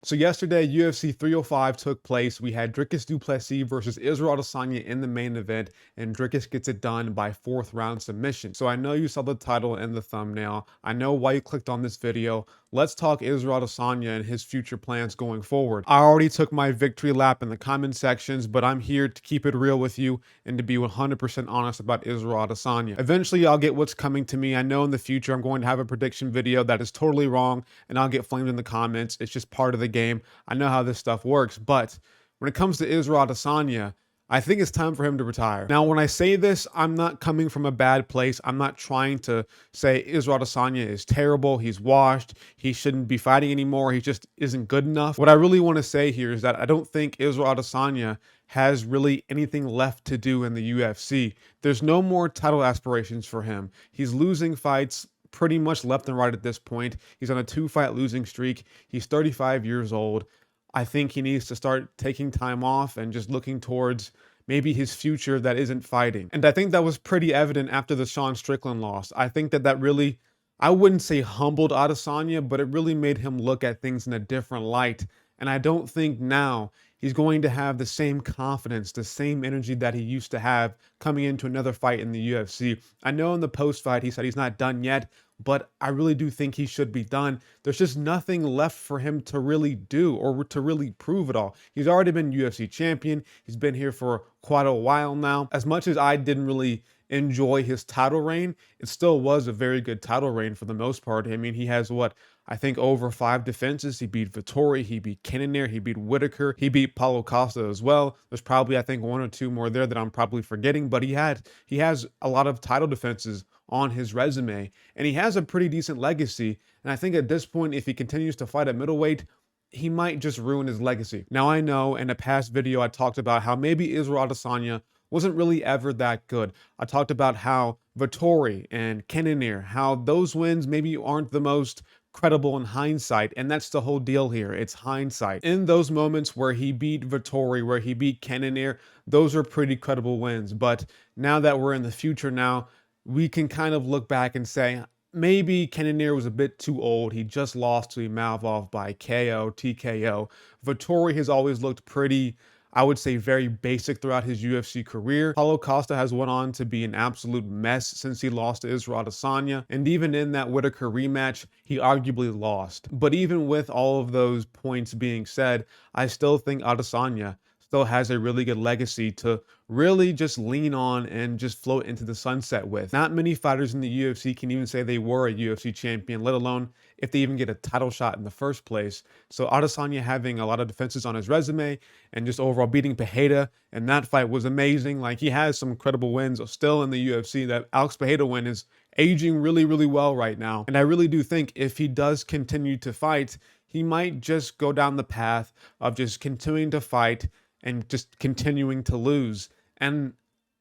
So yesterday, UFC 305 took place. We had Dricus du Plessis versus Israel Adesanya in the main event, and Dricus gets it done by fourth round submission. So I know you saw the title and the thumbnail. I know why you clicked on this video. Let's talk Israel Adesanya and his future plans going forward. I already took my victory lap in the comment sections, but I'm here to keep it real with you and to be 100% honest about Israel Adesanya. Eventually, I'll get what's coming to me. I know in the future I'm going to have a prediction video that is totally wrong, and I'll get flamed in the comments. It's just part of the game. I know how this stuff works, but when it comes to Israel Adesanya, I think it's time for him to retire. Now, when I say this, I'm not coming from a bad place. I'm not trying to say Israel Adesanya is terrible. He's washed. He shouldn't be fighting anymore. He just isn't good enough. What I really want to say here is that I don't think Israel Adesanya has really anything left to do in the UFC. There's no more title aspirations for him. He's losing fights pretty much left and right at this point. He's on a 2-fight losing streak. He's 35 years old. I think he needs to start taking time off and just looking towards maybe his future that isn't fighting. And I think that was pretty evident after the Sean Strickland loss. I think that really, I wouldn't say humbled Adesanya, but it really made him look at things in a different light. And I don't think now he's going to have the same confidence, the same energy that he used to have coming into another fight in the UFC. I know in the post-fight he said he's not done yet, but I really do think he should be done. There's just nothing left for him to really do or to really prove it all. He's already been UFC champion. He's been here for quite a while now. As much as I didn't really enjoy his title reign, it still was a very good title reign for the most part. I mean, he has what, I think over 5 defenses. He beat Vettori, he beat Cannonier, he beat Whitaker, he beat Paulo Costa as well. There's probably, I think, 1 or 2 more there that I'm probably forgetting, but he has a lot of title defenses on his resume, and he has a pretty decent legacy. And I think at this point, if he continues to fight at middleweight, he might just ruin his legacy. Now, I know in a past video I talked about how maybe Israel Adesanya wasn't really ever that good. I talked about how Vettori and Cannonier, how those wins maybe aren't the most credible in hindsight, and that's the whole deal here. It's hindsight. In those moments where he beat Vettori, where he beat Cannonier, those are pretty credible wins. But now that we're in the future now, we can kind of look back and say, maybe Cannonier was a bit too old. He just lost to Imavov by KO, TKO. Vettori has always looked pretty, I would say, very basic throughout his UFC career. Paulo Costa has went on to be an absolute mess since he lost to Israel Adesanya. And even in that Whitaker rematch, he arguably lost. But even with all of those points being said, I still think Adesanya still has a really good legacy to really just lean on and just float into the sunset with. Not many fighters in the UFC can even say they were a UFC champion, let alone if they even get a title shot in the first place. So Adesanya having a lot of defenses on his resume and just overall beating Pereira, and that fight was amazing. Like, he has some incredible wins still in the UFC. That Alex Pereira win is aging really, really well right now. And I really do think if he does continue to fight, he might just go down the path of just continuing to fight and just continuing to lose. And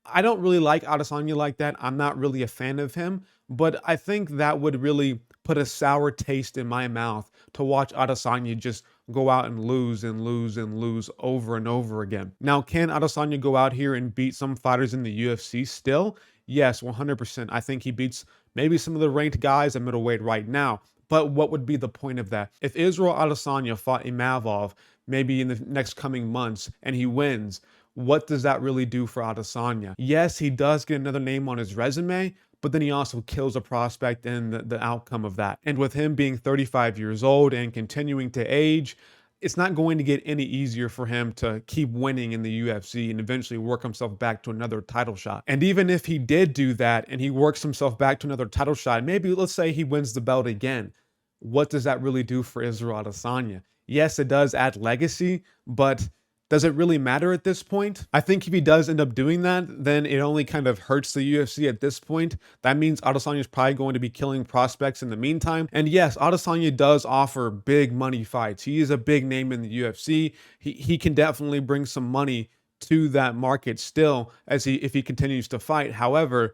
I don't really like Adesanya like that. I'm not really a fan of him, but I think that would really put a sour taste in my mouth to watch Adesanya just go out and lose and lose and lose over and over again. Now, can Adesanya go out here and beat some fighters in the UFC still? Yes, 100%. I think he beats maybe some of the ranked guys at middleweight right now. But what would be the point of that? If Israel Adesanya fought Imavov maybe in the next coming months and he wins, what does that really do for Adesanya? Yes, he does get another name on his resume, but then he also kills a prospect in the outcome of that. And with him being 35 years old and continuing to age, it's not going to get any easier for him to keep winning in the UFC and eventually work himself back to another title shot. And even if he did do that and he works himself back to another title shot, maybe let's say he wins the belt again, what does that really do for Israel Adesanya? Yes, it does add legacy, but does it really matter at this point? I think if he does end up doing that, then it only kind of hurts the UFC at this point. That means Adesanya is probably going to be killing prospects in the meantime. And yes, Adesanya does offer big money fights. He is a big name in the UFC. He can definitely bring some money to that market still if he continues to fight. However,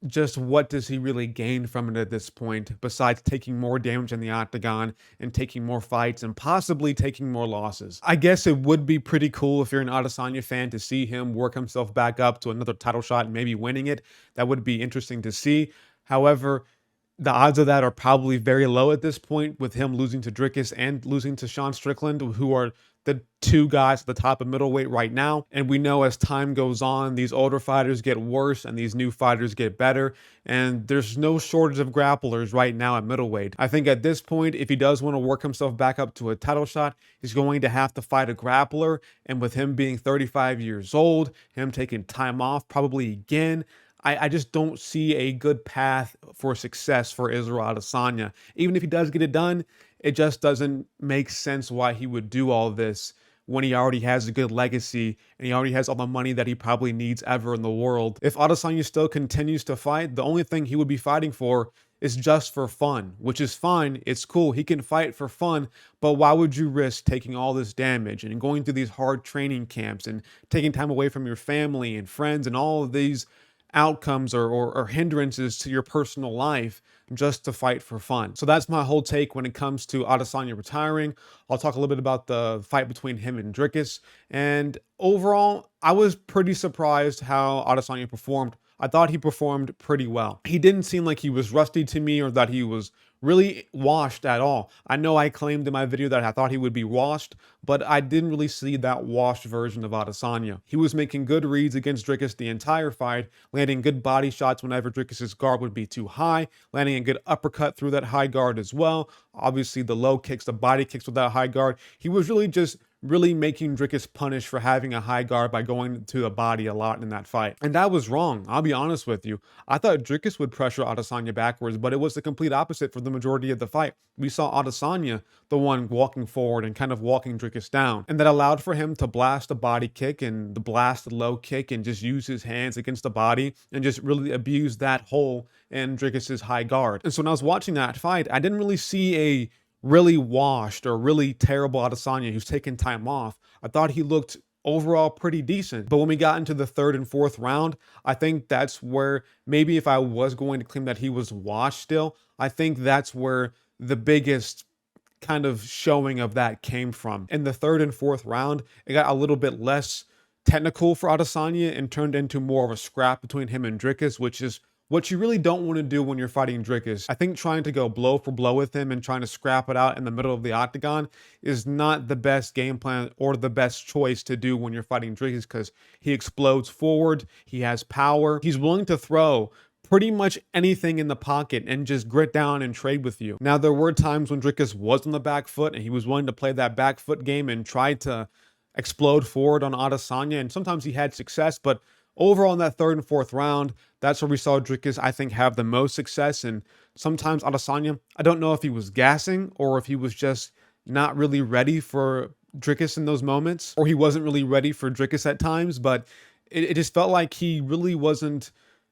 just what does he really gain from it at this point besides taking more damage in the octagon and taking more fights and possibly taking more losses? I guess it would be pretty cool if you're an Adesanya fan to see him work himself back up to another title shot and maybe winning it. That would be interesting to see. However, The odds of that are probably very low at this point, with him losing to Dricus and losing to Sean Strickland, who are the two guys at the top of middleweight right now. And we know as time goes on, these older fighters get worse and these new fighters get better. And there's no shortage of grapplers right now at middleweight. I think at this point, if he does want to work himself back up to a title shot, he's going to have to fight a grappler. And with him being 35 years old, him taking time off probably again, I just don't see a good path for success for Israel Adesanya. Even if he does get it done, it just doesn't make sense why he would do all this when he already has a good legacy and he already has all the money that he probably needs ever in the world. If Adesanya still continues to fight, the only thing he would be fighting for is just for fun, which is fine. It's cool. He can fight for fun, but why would you risk taking all this damage and going through these hard training camps and taking time away from your family and friends and all of these outcomes or hindrances to your personal life just to fight for fun? So that's my whole take when it comes to Adesanya retiring. I'll talk a little bit about the fight between him and Dricus. And overall, I was pretty surprised how Adesanya performed. I thought he performed pretty well. He didn't seem like he was rusty to me or that he was really washed at all. I know I claimed in my video that I thought he would be washed, but I didn't really see that washed version of Adesanya. He was making good reads against Dricus the entire fight, landing good body shots whenever Dricus's guard would be too high, landing a good uppercut through that high guard as well. Obviously, the low kicks, the body kicks with that high guard. He was really making Dricus punish for having a high guard by going to the body a lot in that fight. And I was wrong. I'll be honest with you. I thought Dricus would pressure Adesanya backwards, but it was the complete opposite for the majority of the fight. We saw Adesanya, the one walking forward and kind of walking Dricus down. And that allowed for him to blast a body kick and the blast the low kick and just use his hands against the body and just really abuse that hole in Dricus's high guard. And so when I was watching that fight, I didn't really see a really washed or really terrible Adesanya who's taken time off. I thought he looked overall pretty decent. But when we got into the third and fourth round, I think that's where maybe if I was going to claim that he was washed still, I think that's where the biggest kind of showing of that came from. In the third and fourth round, it got a little bit less technical for Adesanya and turned into more of a scrap between him and Dricus, which is what you really don't want to do when you're fighting Dricus. I think trying to go blow for blow with him and trying to scrap it out in the middle of the octagon is not the best game plan or the best choice to do when you're fighting Dricus, because he explodes forward, he has power, he's willing to throw pretty much anything in the pocket and just grit down and trade with you. Now, there were times when Dricus was on the back foot and he was willing to play that back foot game and try to explode forward on Adesanya, and sometimes he had success, but overall in that third and fourth round, that's where we saw Dricus, I think, have the most success. And sometimes Adesanya, I don't know if he was gassing or if he was just not really ready for Dricus in those moments, or he wasn't really ready for Dricus at times, but it just felt like he really wasn't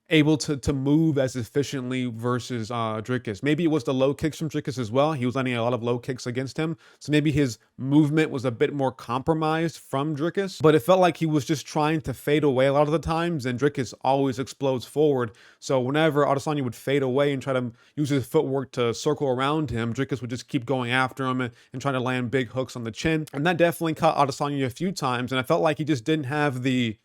able to move as efficiently versus Dricus. Maybe it was the low kicks from Dricus as well. He was landing a lot of low kicks against him. So maybe his movement was a bit more compromised from Dricus. But it felt like he was just trying to fade away a lot of the times, and Dricus always explodes forward. So whenever Adesanya would fade away and try to use his footwork to circle around him, Dricus would just keep going after him and trying to land big hooks on the chin. And that definitely caught Adesanya a few times. And I felt like he just didn't have the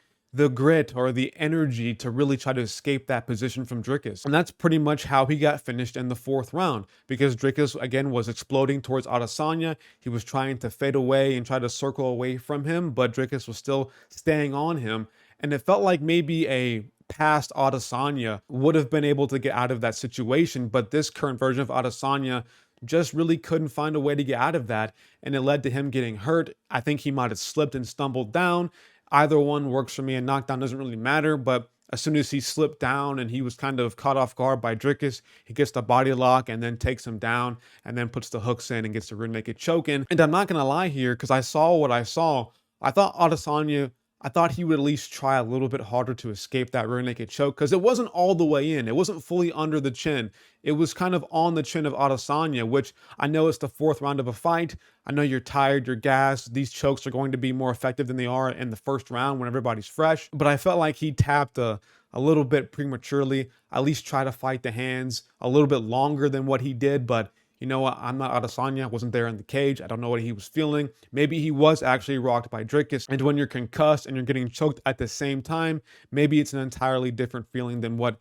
grit or the energy to really try to escape that position from Dricus. And that's pretty much how he got finished in the fourth round, because Dricus, again, was exploding towards Adesanya. He was trying to fade away and try to circle away from him, but Dricus was still staying on him. And it felt like maybe a past Adesanya would have been able to get out of that situation, but this current version of Adesanya just really couldn't find a way to get out of that, and it led to him getting hurt. I think he might have slipped and stumbled down. Either one works for me, and knockdown doesn't really matter, but as soon as he slipped down and he was kind of caught off guard by Dricus, he gets the body lock and then takes him down and then puts the hooks in and gets the rear naked choke in. And I'm not going to lie here, because I saw what I saw. I thought he would at least try a little bit harder to escape that rear naked choke, because it wasn't all the way in. It wasn't fully under the chin. It was kind of on the chin of Adesanya, which I know it's the fourth round of a fight. I know you're tired, you're gassed. These chokes are going to be more effective than they are in the first round when everybody's fresh. But I felt like he tapped a little bit prematurely. At least try to fight the hands a little bit longer than what he did, but you know what? I'm not Adesanya. I wasn't there in the cage. I don't know what he was feeling. Maybe he was actually rocked by Dricus. And when you're concussed and you're getting choked at the same time, maybe it's an entirely different feeling than what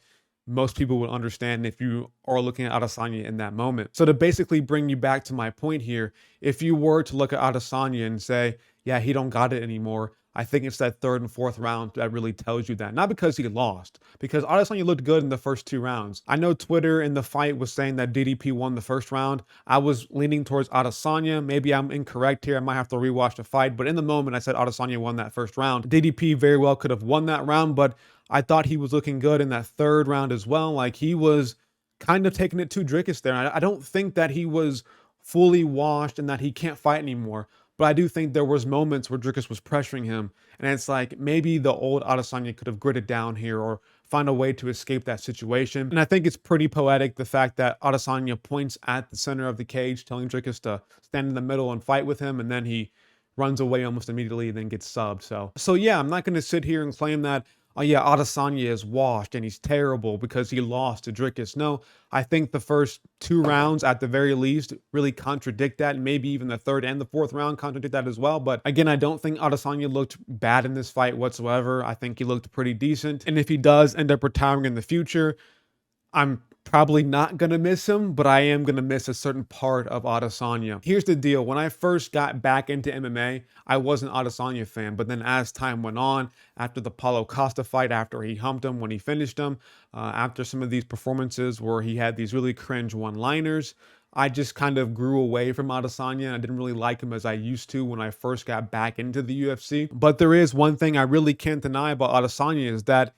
most people would understand if you are looking at Adesanya in that moment. So to basically bring you back to my point here, if you were to look at Adesanya and say, yeah, he don't got it anymore, I think it's that third and fourth round that really tells you that. Not because he lost, because Adesanya looked good in the first 2 rounds. I know Twitter in the fight was saying that DDP won the first round. I was leaning towards Adesanya. Maybe I'm incorrect here. I might have to rewatch the fight. But in the moment, I said Adesanya won that first round. DDP very well could have won that round, but I thought he was looking good in that third round as well. Like he was kind of taking it to Dricus there. I don't think that he was fully washed and that he can't fight anymore. But I do think there was moments where Dricus was pressuring him. And it's like maybe the old Adesanya could have gritted down here or find a way to escape that situation. And I think it's pretty poetic, the fact that Adesanya points at the center of the cage, telling Dricus to stand in the middle and fight with him. And then he runs away almost immediately and then gets subbed. So yeah, I'm not going to sit here and claim that, oh yeah, Adesanya is washed and he's terrible because he lost to Dricus. No, I think the first 2 rounds at the very least really contradict that. And maybe even the third and the fourth round contradict that as well. But again, I don't think Adesanya looked bad in this fight whatsoever. I think he looked pretty decent. And if he does end up retiring in the future, I'm probably not going to miss him, but I am going to miss a certain part of Adesanya. Here's the deal. When I first got back into MMA, I was an Adesanya fan, but then as time went on, after the Paulo Costa fight, after he humped him, when he finished him, after some of these performances where he had these really cringe one-liners, I just kind of grew away from Adesanya. I didn't really like him as I used to when I first got back into the UFC. But there is one thing I really can't deny about Adesanya is that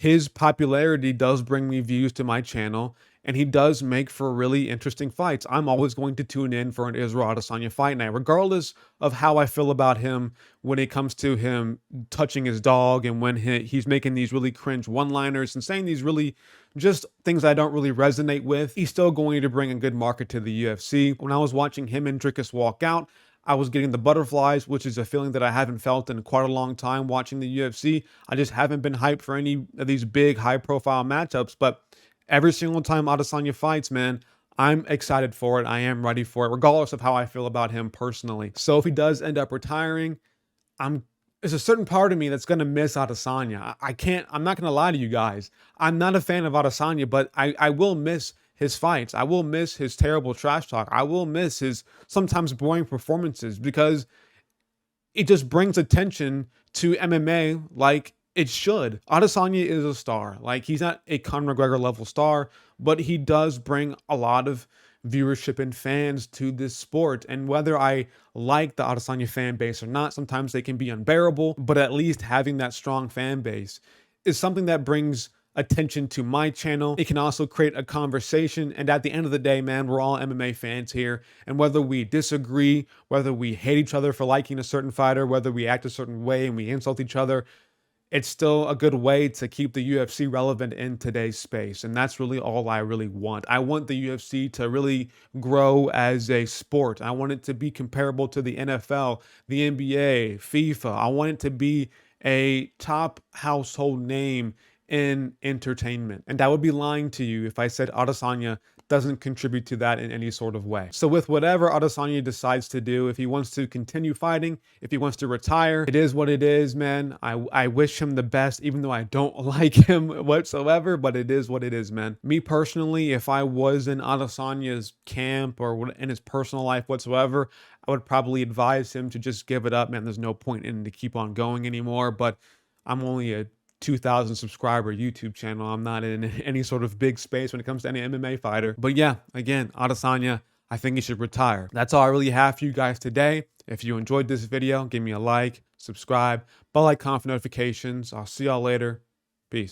his popularity does bring me views to my channel, and he does make for really interesting fights. I'm always going to tune in for an Israel Adesanya fight night, regardless of how I feel about him when it comes to him touching his dog and when he's making these really cringe one-liners and saying these really just things I don't really resonate with. He's still going to bring a good market to the UFC. When I was watching him and Dricus walk out, I was getting the butterflies, which is a feeling that I haven't felt in quite a long time watching the UFC. I just haven't been hyped for any of these big, high-profile matchups. But every single time Adesanya fights, man, I'm excited for it. I am ready for it, regardless of how I feel about him personally. So if he does end up retiring, there's a certain part of me that's going to miss Adesanya. I'm not going to lie to you guys. I'm not a fan of Adesanya, but I will miss his fights. I will miss his terrible trash talk. I will miss his sometimes boring performances because it just brings attention to MMA like it should. Adesanya is a star. Like, he's not a Conor McGregor level star, but he does bring a lot of viewership and fans to this sport. And whether I like the Adesanya fan base or not, sometimes they can be unbearable, but at least having that strong fan base is something that brings attention to my channel. It can also create a conversation. And at the end of the day, man, we're all MMA fans here. And whether we disagree, whether we hate each other for liking a certain fighter, whether we act a certain way and we insult each other, it's still a good way to keep the UFC relevant in today's space. And that's really all I really want. I want the UFC to really grow as a sport. I want it to be comparable to the NFL, the NBA, FIFA. I want it to be a top household name in entertainment. And I would be lying to you if I said Adesanya doesn't contribute to that in any sort of way. So with whatever Adesanya decides to do, if he wants to continue fighting, if he wants to retire, it is what it is, man. I wish him the best, even though I don't like him whatsoever, but it is what it is, man. Me personally, if I was in Adesanya's camp or in his personal life whatsoever, I would probably advise him to just give it up, man. There's no point in to keep on going anymore, but I'm only a 2,000 subscriber YouTube channel. I'm not in any sort of big space when it comes to any MMA fighter. But yeah, again, Adesanya, I think he should retire. That's all I really have for you guys today. If you enjoyed this video, give me a like, subscribe, bell icon for notifications. I'll see y'all later.